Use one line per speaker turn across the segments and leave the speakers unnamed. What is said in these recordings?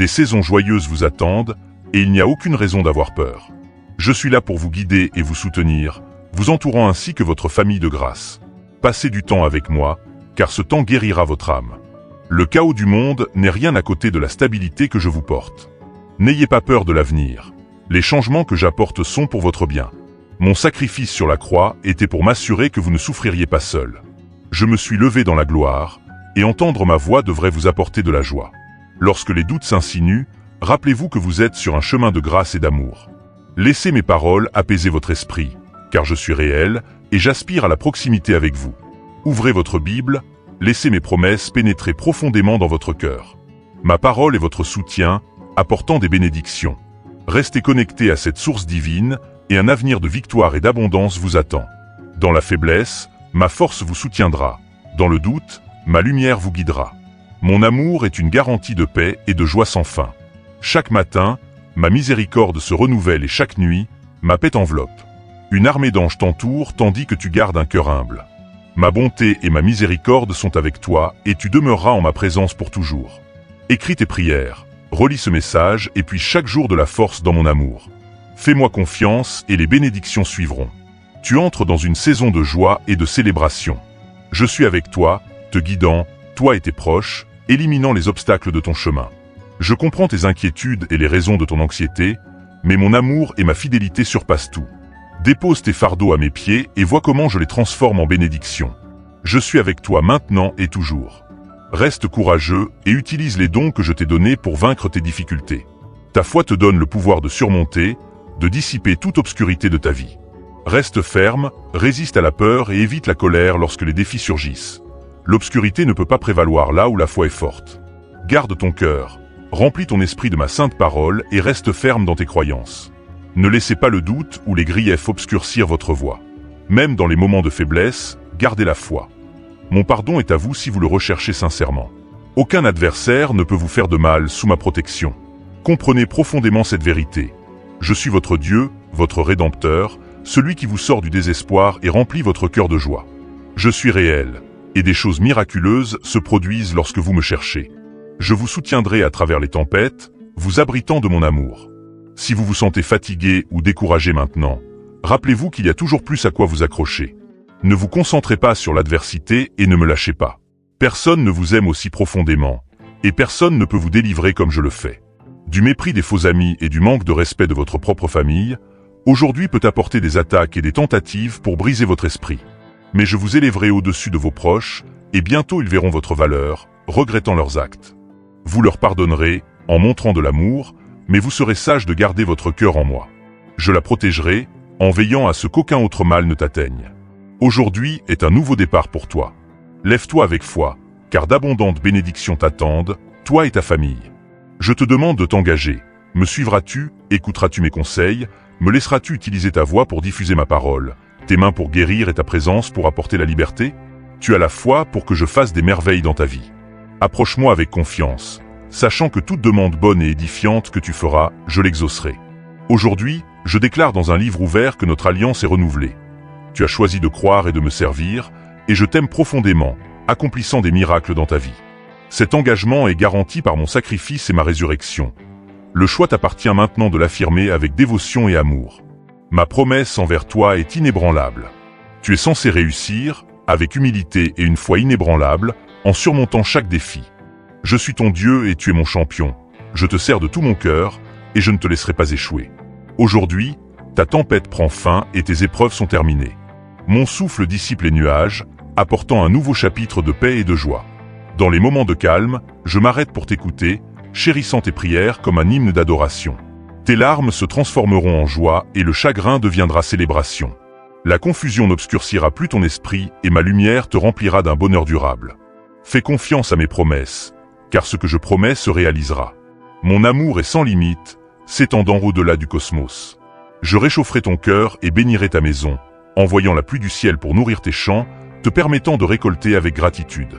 Des saisons joyeuses vous attendent, et il n'y a aucune raison d'avoir peur. Je suis là pour vous guider et vous soutenir, vous entourant ainsi que votre famille de grâce. Passez du temps avec moi, car ce temps guérira votre âme. Le chaos du monde n'est rien à côté de la stabilité que je vous porte. N'ayez pas peur de l'avenir. Les changements que j'apporte sont pour votre bien. Mon sacrifice sur la croix était pour m'assurer que vous ne souffririez pas seul. Je me suis levé dans la gloire, et entendre ma voix devrait vous apporter de la joie. Lorsque les doutes s'insinuent, rappelez-vous que vous êtes sur un chemin de grâce et d'amour. Laissez mes paroles apaiser votre esprit, car je suis réel, et j'aspire à la proximité avec vous. Ouvrez votre Bible, laissez mes promesses pénétrer profondément dans votre cœur. Ma parole est votre soutien, apportant des bénédictions. Restez connectés à cette source divine, et un avenir de victoire et d'abondance vous attend. Dans la faiblesse, ma force vous soutiendra. Dans le doute, ma lumière vous guidera. Mon amour est une garantie de paix et de joie sans fin. Chaque matin, ma miséricorde se renouvelle et chaque nuit, ma paix t'enveloppe. Une armée d'anges t'entoure tandis que tu gardes un cœur humble. Ma bonté et ma miséricorde sont avec toi et tu demeureras en ma présence pour toujours. Écris tes prières, relis ce message et puis chaque jour de la force dans mon amour. Fais-moi confiance et les bénédictions suivront. Tu entres dans une saison de joie et de célébration. Je suis avec toi, te guidant, toi et tes proches, éliminant les obstacles de ton chemin. Je comprends tes inquiétudes et les raisons de ton anxiété, mais mon amour et ma fidélité surpassent tout. Dépose tes fardeaux à mes pieds et vois comment je les transforme en bénédictions. Je suis avec toi maintenant et toujours. Reste courageux et utilise les dons que je t'ai donnés pour vaincre tes difficultés. Ta foi te donne le pouvoir de surmonter, de dissiper toute obscurité de ta vie. Reste ferme, résiste à la peur et évite la colère lorsque les défis surgissent. L'obscurité ne peut pas prévaloir là où la foi est forte. Garde ton cœur, remplis ton esprit de ma sainte parole et reste ferme dans tes croyances. Ne laissez pas le doute ou les griefs obscurcir votre voie. Même dans les moments de faiblesse, gardez la foi. Mon pardon est à vous si vous le recherchez sincèrement. Aucun adversaire ne peut vous faire de mal sous ma protection. Comprenez profondément cette vérité. Je suis votre Dieu, votre Rédempteur, celui qui vous sort du désespoir et remplit votre cœur de joie. Je suis réel, et des choses miraculeuses se produisent lorsque vous me cherchez. Je vous soutiendrai à travers les tempêtes, vous abritant de mon amour. Si vous vous sentez fatigué ou découragé maintenant, rappelez-vous qu'il y a toujours plus à quoi vous accrocher. Ne vous concentrez pas sur l'adversité et ne me lâchez pas. Personne ne vous aime aussi profondément, et personne ne peut vous délivrer comme je le fais. Du mépris des faux amis et du manque de respect de votre propre famille, aujourd'hui peut apporter des attaques et des tentatives pour briser votre esprit. Mais je vous élèverai au-dessus de vos proches, et bientôt ils verront votre valeur, regrettant leurs actes. Vous leur pardonnerez, en montrant de l'amour, mais vous serez sage de garder votre cœur en moi. Je la protégerai, en veillant à ce qu'aucun autre mal ne t'atteigne. Aujourd'hui est un nouveau départ pour toi. Lève-toi avec foi, car d'abondantes bénédictions t'attendent, toi et ta famille. Je te demande de t'engager. Me suivras-tu, écouteras-tu mes conseils, me laisseras-tu utiliser ta voix pour diffuser ma parole, tes mains pour guérir et ta présence pour apporter la liberté? Tu as la foi pour que je fasse des merveilles dans ta vie. Approche-moi avec confiance, sachant que toute demande bonne et édifiante que tu feras, je l'exaucerai. Aujourd'hui, je déclare dans un livre ouvert que notre alliance est renouvelée. Tu as choisi de croire et de me servir, et je t'aime profondément, accomplissant des miracles dans ta vie. Cet engagement est garanti par mon sacrifice et ma résurrection. Le choix t'appartient maintenant de l'affirmer avec dévotion et amour. Ma promesse envers toi est inébranlable. Tu es censé réussir, avec humilité et une foi inébranlable, en surmontant chaque défi. Je suis ton Dieu et tu es mon champion. Je te sers de tout mon cœur, et je ne te laisserai pas échouer. Aujourd'hui, ta tempête prend fin et tes épreuves sont terminées. Mon souffle dissipe les nuages, apportant un nouveau chapitre de paix et de joie. Dans les moments de calme, je m'arrête pour t'écouter, chérissant tes prières comme un hymne d'adoration. Tes larmes se transformeront en joie et le chagrin deviendra célébration. La confusion n'obscurcira plus ton esprit et ma lumière te remplira d'un bonheur durable. Fais confiance à mes promesses, car ce que je promets se réalisera. Mon amour est sans limite, s'étendant au-delà du cosmos. Je réchaufferai ton cœur et bénirai ta maison, envoyant la pluie du ciel pour nourrir tes champs, te permettant de récolter avec gratitude.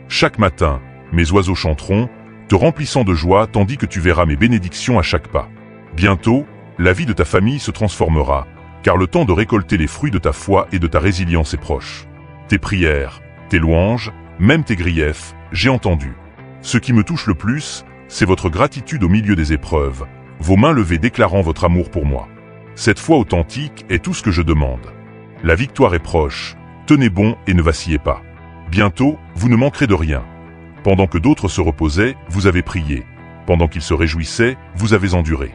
Chaque matin, mes oiseaux chanteront, te remplissant de joie tandis que tu verras mes bénédictions à chaque pas. Bientôt, la vie de ta famille se transformera, car le temps de récolter les fruits de ta foi et de ta résilience est proche. Tes prières, tes louanges, même tes griefs, j'ai entendu. Ce qui me touche le plus, C'est votre gratitude au milieu des épreuves, vos mains levées déclarant votre amour pour moi. Cette foi authentique est tout ce que je demande. La victoire est proche, tenez bon et ne vacillez pas. Bientôt, vous ne manquerez de rien. Pendant que d'autres se reposaient, vous avez prié. Pendant qu'ils se réjouissaient, vous avez enduré.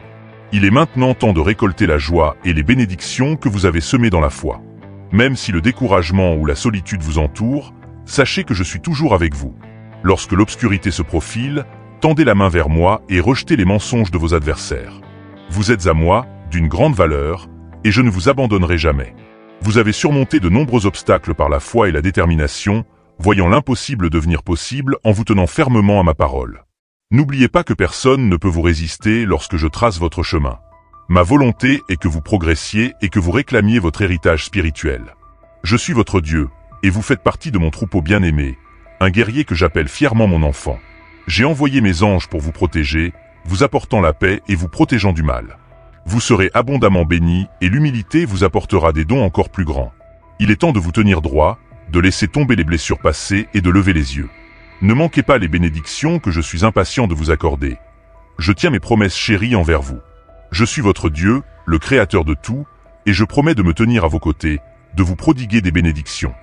Il est maintenant temps de récolter la joie et les bénédictions que vous avez semées dans la foi. Même si le découragement ou la solitude vous entourent, sachez que je suis toujours avec vous. Lorsque l'obscurité se profile, tendez la main vers moi et rejetez les mensonges de vos adversaires. Vous êtes à moi, d'une grande valeur, et je ne vous abandonnerai jamais. Vous avez surmonté de nombreux obstacles par la foi et la détermination, voyant l'impossible devenir possible en vous tenant fermement à ma parole. N'oubliez pas que personne ne peut vous résister lorsque je trace votre chemin. Ma volonté est que vous progressiez et que vous réclamiez votre héritage spirituel. Je suis votre Dieu, et vous faites partie de mon troupeau bien-aimé, un guerrier que j'appelle fièrement mon enfant. J'ai envoyé mes anges pour vous protéger, vous apportant la paix et vous protégeant du mal. Vous serez abondamment bénis et l'humilité vous apportera des dons encore plus grands. Il est temps de vous tenir droit, de laisser tomber les blessures passées et de lever les yeux. Ne manquez pas les bénédictions que je suis impatient de vous accorder. Je tiens mes promesses chéries envers vous. Je suis votre Dieu, le Créateur de tout, et je promets de me tenir à vos côtés, de vous prodiguer des bénédictions.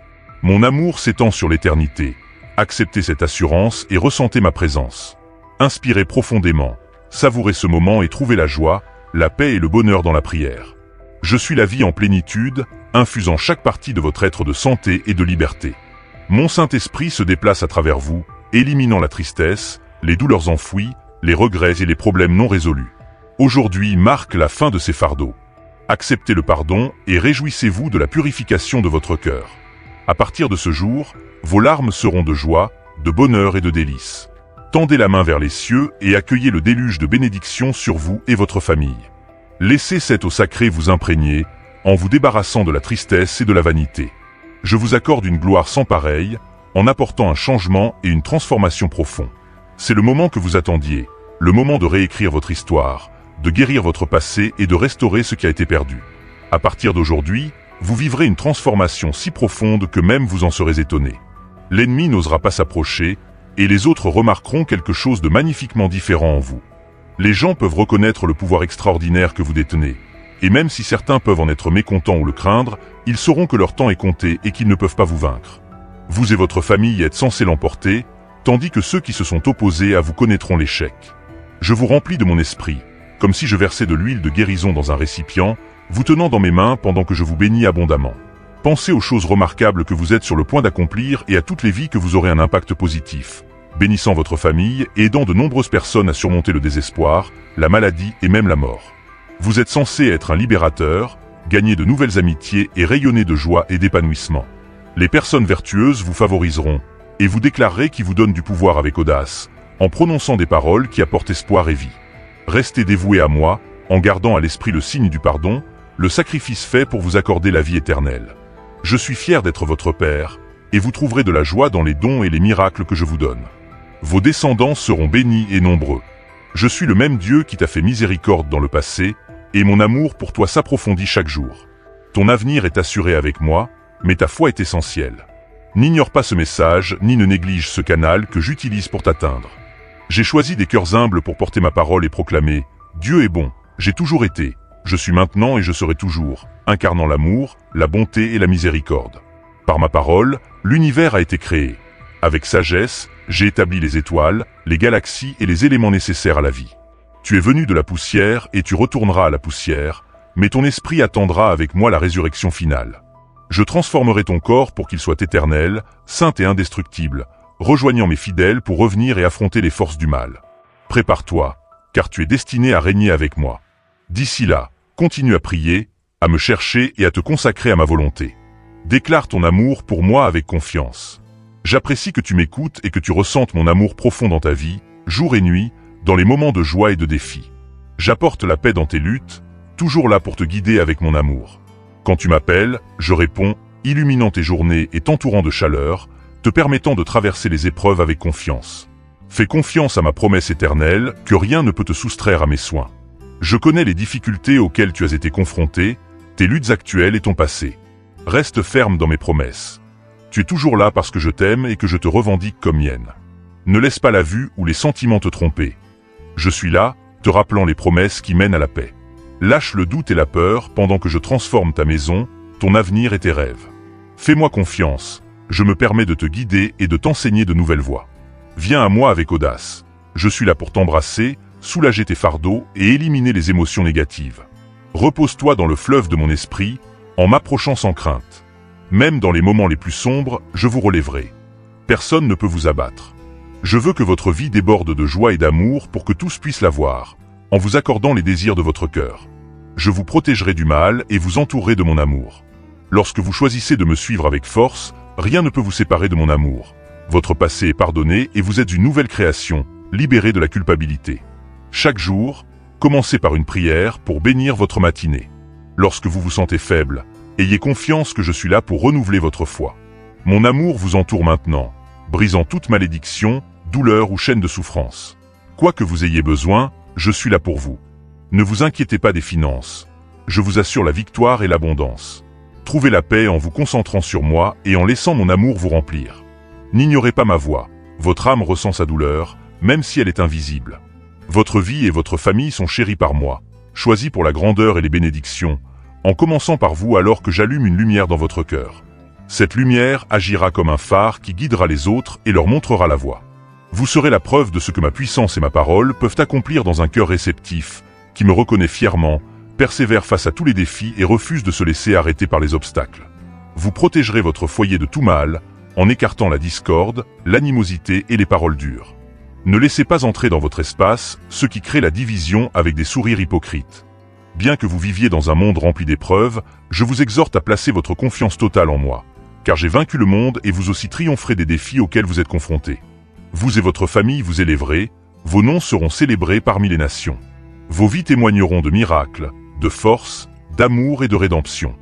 Mon amour s'étend sur l'éternité. Acceptez cette assurance et ressentez ma présence. Inspirez profondément, savourez ce moment et trouvez la joie, la paix et le bonheur dans la prière. Je suis la vie en plénitude, infusant chaque partie de votre être de santé et de liberté. Mon Saint-Esprit se déplace à travers vous, éliminant la tristesse, les douleurs enfouies, les regrets et les problèmes non résolus. Aujourd'hui marque la fin de ces fardeaux. Acceptez le pardon et réjouissez-vous de la purification de votre cœur. À partir de ce jour, vos larmes seront de joie, de bonheur et de délices. Tendez la main vers les cieux et accueillez le déluge de bénédictions sur vous et votre famille. Laissez cette eau sacrée vous imprégner, en vous débarrassant de la tristesse et de la vanité. Je vous accorde une gloire sans pareille, en apportant un changement et une transformation profonde. C'est le moment que vous attendiez, le moment de réécrire votre histoire, de guérir votre passé et de restaurer ce qui a été perdu. À partir d'aujourd'hui, vous vivrez une transformation si profonde que même vous en serez étonné. L'ennemi n'osera pas s'approcher, et les autres remarqueront quelque chose de magnifiquement différent en vous. Les gens peuvent reconnaître le pouvoir extraordinaire que vous détenez, et même si certains peuvent en être mécontents ou le craindre, ils sauront que leur temps est compté et qu'ils ne peuvent pas vous vaincre. Vous et votre famille êtes censés l'emporter, tandis que ceux qui se sont opposés à vous connaîtront l'échec. Je vous remplis de mon esprit, comme si je versais de l'huile de guérison dans un récipient, vous tenant dans mes mains pendant que je vous bénis abondamment. Pensez aux choses remarquables que vous êtes sur le point d'accomplir et à toutes les vies que vous aurez un impact positif, bénissant votre famille et aidant de nombreuses personnes à surmonter le désespoir, la maladie et même la mort. Vous êtes censé être un libérateur, gagner de nouvelles amitiés et rayonner de joie et d'épanouissement. Les personnes vertueuses vous favoriseront, et vous déclarerez qui vous donne du pouvoir avec audace, en prononçant des paroles qui apportent espoir et vie. Restez dévoués à moi, en gardant à l'esprit le signe du pardon, le sacrifice fait pour vous accorder la vie éternelle. Je suis fier d'être votre Père, et vous trouverez de la joie dans les dons et les miracles que je vous donne. Vos descendants seront bénis et nombreux. Je suis le même Dieu qui t'a fait miséricorde dans le passé, et mon amour pour toi s'approfondit chaque jour. Ton avenir est assuré avec moi, mais ta foi est essentielle. N'ignore pas ce message, ni ne néglige ce canal que j'utilise pour t'atteindre. J'ai choisi des cœurs humbles pour porter ma parole et proclamer « Dieu est bon, j'ai toujours été, je suis maintenant et je serai toujours », incarnant l'amour, la bonté et la miséricorde. Par ma parole, l'univers a été créé. Avec sagesse, j'ai établi les étoiles, les galaxies et les éléments nécessaires à la vie. Tu es venu de la poussière et tu retourneras à la poussière, mais ton esprit attendra avec moi la résurrection finale. Je transformerai ton corps pour qu'il soit éternel, saint et indestructible, rejoignant mes fidèles pour revenir et affronter les forces du mal. Prépare-toi, car tu es destiné à régner avec moi. D'ici là, continue à prier, à me chercher et à te consacrer à ma volonté. Déclare ton amour pour moi avec confiance. J'apprécie que tu m'écoutes et que tu ressentes mon amour profond dans ta vie, jour et nuit, dans les moments de joie et de défi. J'apporte la paix dans tes luttes, toujours là pour te guider avec mon amour. Quand tu m'appelles, je réponds, illuminant tes journées et t'entourant de chaleur, te permettant de traverser les épreuves avec confiance. Fais confiance à ma promesse éternelle, que rien ne peut te soustraire à mes soins. Je connais les difficultés auxquelles tu as été confronté, tes luttes actuelles et ton passé. Reste ferme dans mes promesses. Tu es toujours là parce que je t'aime et que je te revendique comme mienne. Ne laisse pas la vue ou les sentiments te tromper. Je suis là, te rappelant les promesses qui mènent à la paix. Lâche le doute et la peur pendant que je transforme ta maison, ton avenir et tes rêves. Fais-moi confiance, je me permets de te guider et de t'enseigner de nouvelles voies. Viens à moi avec audace. Je suis là pour t'embrasser, soulager tes fardeaux et éliminer les émotions négatives. Repose-toi dans le fleuve de mon esprit, en m'approchant sans crainte. Même dans les moments les plus sombres, je vous relèverai. Personne ne peut vous abattre. Je veux que votre vie déborde de joie et d'amour pour que tous puissent la voir, en vous accordant les désirs de votre cœur. Je vous protégerai du mal et vous entourerai de mon amour. Lorsque vous choisissez de me suivre avec force, rien ne peut vous séparer de mon amour. Votre passé est pardonné et vous êtes une nouvelle création, libérée de la culpabilité. Chaque jour, commencez par une prière pour bénir votre matinée. Lorsque vous vous sentez faible, ayez confiance que je suis là pour renouveler votre foi. Mon amour vous entoure maintenant, brisant toute malédiction, douleur ou chaîne de souffrance. Quoi que vous ayez besoin, je suis là pour vous. Ne vous inquiétez pas des finances. Je vous assure la victoire et l'abondance. Trouvez la paix en vous concentrant sur moi et en laissant mon amour vous remplir. N'ignorez pas ma voix. Votre âme ressent sa douleur, même si elle est invisible. Votre vie et votre famille sont chéris par moi, choisis pour la grandeur et les bénédictions, en commençant par vous alors que j'allume une lumière dans votre cœur. Cette lumière agira comme un phare qui guidera les autres et leur montrera la voie. Vous serez la preuve de ce que ma puissance et ma parole peuvent accomplir dans un cœur réceptif, qui me reconnaît fièrement, persévère face à tous les défis et refuse de se laisser arrêter par les obstacles. Vous protégerez votre foyer de tout mal, en écartant la discorde, l'animosité et les paroles dures. Ne laissez pas entrer dans votre espace ceux qui créent la division avec des sourires hypocrites. Bien que vous viviez dans un monde rempli d'épreuves, je vous exhorte à placer votre confiance totale en moi, car j'ai vaincu le monde et vous aussi triompherez des défis auxquels vous êtes confrontés. Vous et votre famille vous élèverez, vos noms seront célébrés parmi les nations. Vos vies témoigneront de miracles, de force, d'amour et de rédemption.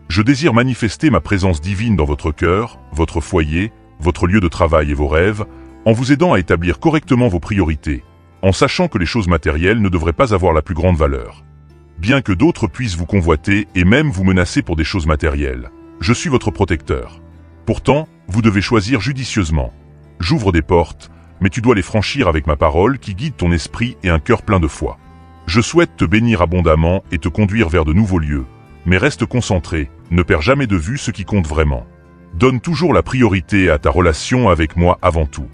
Je désire manifester ma présence divine dans votre cœur, votre foyer, votre lieu de travail et vos rêves, en vous aidant à établir correctement vos priorités, en sachant que les choses matérielles ne devraient pas avoir la plus grande valeur. Bien que d'autres puissent vous convoiter et même vous menacer pour des choses matérielles, je suis votre protecteur. Pourtant, vous devez choisir judicieusement. J'ouvre des portes, mais tu dois les franchir avec ma parole qui guide ton esprit et un cœur plein de foi. Je souhaite te bénir abondamment et te conduire vers de nouveaux lieux, mais reste concentré, ne perds jamais de vue ce qui compte vraiment. Donne toujours la priorité à ta relation avec moi avant tout.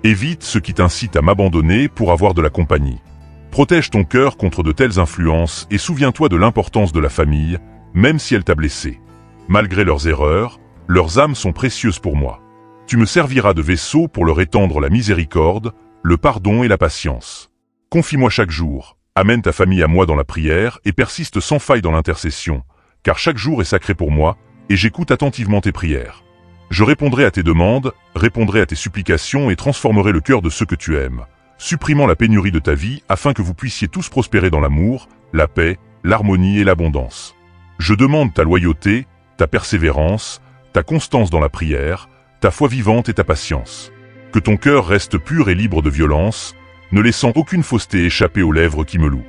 Évite ce qui t'incite à m'abandonner pour avoir de la compagnie. Protège ton cœur contre de telles influences et souviens-toi de l'importance de la famille, même si elle t'a blessé. Malgré leurs erreurs, leurs âmes sont précieuses pour moi. Tu me serviras de vaisseau pour leur étendre la miséricorde, le pardon et la patience. Confie-moi chaque jour, amène ta famille à moi dans la prière et persiste sans faille dans l'intercession, car chaque jour est sacré pour moi, et j'écoute attentivement tes prières. Je répondrai à tes demandes, répondrai à tes supplications et transformerai le cœur de ceux que tu aimes, supprimant la pénurie de ta vie afin que vous puissiez tous prospérer dans l'amour, la paix, l'harmonie et l'abondance. Je demande ta loyauté, ta persévérance, ta constance dans la prière, ta foi vivante et ta patience. Que ton cœur reste pur et libre de violence, ne laissant aucune fausseté échapper aux lèvres qui me louent.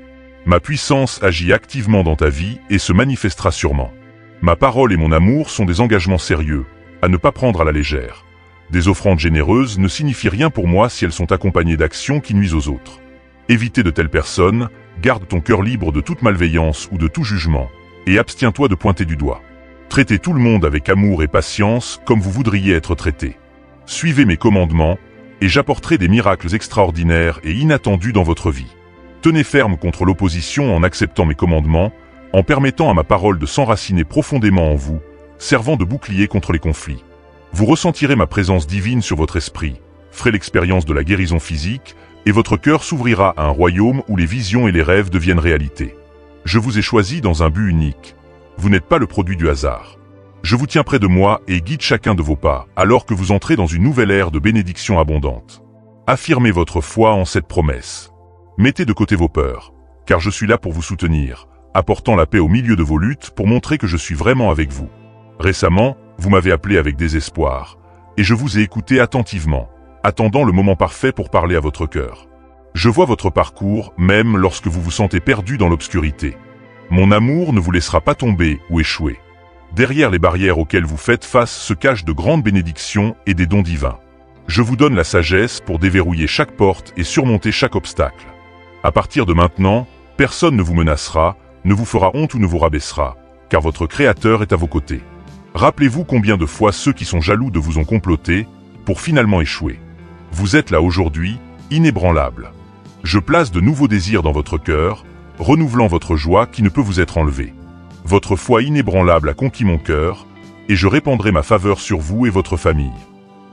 Ma puissance agit activement dans ta vie et se manifestera sûrement. Ma parole et mon amour sont des engagements sérieux, à ne pas prendre à la légère. Des offrandes généreuses ne signifient rien pour moi si elles sont accompagnées d'actions qui nuisent aux autres. Évitez de telles personnes, garde ton cœur libre de toute malveillance ou de tout jugement, et abstiens-toi de pointer du doigt. Traitez tout le monde avec amour et patience comme vous voudriez être traité. Suivez mes commandements, et j'apporterai des miracles extraordinaires et inattendus dans votre vie. Tenez ferme contre l'opposition en acceptant mes commandements, en permettant à ma parole de s'enraciner profondément en vous, servant de bouclier contre les conflits. Vous ressentirez ma présence divine sur votre esprit, ferez l'expérience de la guérison physique, et votre cœur s'ouvrira à un royaume où les visions et les rêves deviennent réalité. Je vous ai choisi dans un but unique. Vous n'êtes pas le produit du hasard. Je vous tiens près de moi et guide chacun de vos pas, alors que vous entrez dans une nouvelle ère de bénédictions abondantes. Affirmez votre foi en cette promesse. Mettez de côté vos peurs, car je suis là pour vous soutenir, apportant la paix au milieu de vos luttes pour montrer que je suis vraiment avec vous. Récemment, vous m'avez appelé avec désespoir, et je vous ai écouté attentivement, attendant le moment parfait pour parler à votre cœur. Je vois votre parcours, même lorsque vous vous sentez perdu dans l'obscurité. Mon amour ne vous laissera pas tomber ou échouer. Derrière les barrières auxquelles vous faites face se cachent de grandes bénédictions et des dons divins. Je vous donne la sagesse pour déverrouiller chaque porte et surmonter chaque obstacle. À partir de maintenant, personne ne vous menacera, ne vous fera honte ou ne vous rabaissera, car votre Créateur est à vos côtés. Rappelez-vous combien de fois ceux qui sont jaloux de vous ont comploté, pour finalement échouer. Vous êtes là aujourd'hui, inébranlable. Je place de nouveaux désirs dans votre cœur, renouvelant votre joie qui ne peut vous être enlevée. Votre foi inébranlable a conquis mon cœur, et je répandrai ma faveur sur vous et votre famille.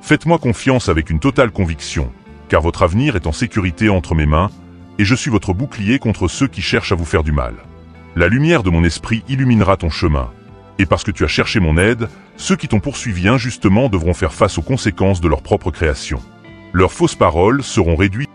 Faites-moi confiance avec une totale conviction, car votre avenir est en sécurité entre mes mains, et je suis votre bouclier contre ceux qui cherchent à vous faire du mal. La lumière de mon esprit illuminera ton chemin. Et parce que tu as cherché mon aide, ceux qui t'ont poursuivi injustement devront faire face aux conséquences de leur propre création. Leurs fausses paroles seront réduites